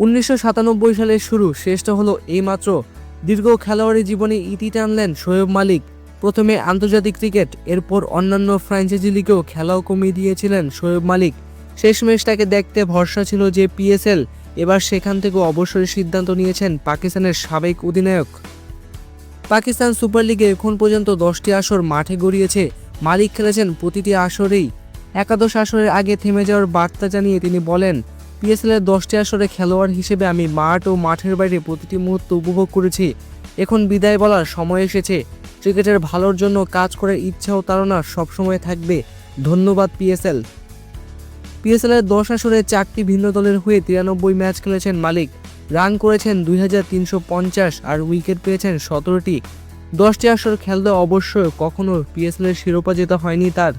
1997 সালের শুরু, শেষটা হলো এইমাত্র। দীর্ঘ খেলোয়াড়ি জীবনে ইতি টানলেন শোয়েব মালিক। প্রথমে আন্তর্জাতিক ক্রিকেট, এরপর অন্যান্য ফ্র্যাঞ্চাইজি লিগেও খেলাও কমিয়ে দিয়েছিলেন শোয়েব মালিক। শেষমেশ তাকে দেখতে ভরসা ছিল যে পিএসএল, এবার সেখান থেকেও অবসরের সিদ্ধান্ত নিয়েছেন পাকিস্তানের সাবেক অধিনায়ক। পাকিস্তান সুপার লিগে এখন পর্যন্ত 10টি আসর মাঠে গড়িয়েছে। মালিক খেলেছেন প্রতিটি আসরেই। একাদশ আসরের আগে থেমে যাওয়ার বার্তা জানিয়ে তিনি বলেন, পিএসএলের 10টি আসরে খেলোয়াড় হিসেবে আমি মাঠ ও মাঠের বাইরে প্রতিটি মুহূর্ত উপভোগ করেছি। এখন বিদায় বলার সময় এসেছে। ক্রিকেটের ভালোর জন্য কাজ করার ইচ্ছা ও তাড়না সবসময় থাকবে। ধন্যবাদ পিএসএল। পিএসএলের 10 আসরে 4টি ভিন্ন দলের হয়ে 93 ম্যাচ খেলেছেন মালিক। রান করেছেন 2350 আর উইকেট পেয়েছেন 17টি। 10টি আসর খেলতে অবশ্যই কখনো পিএসএলের শিরোপা জেতা হয়নি তার।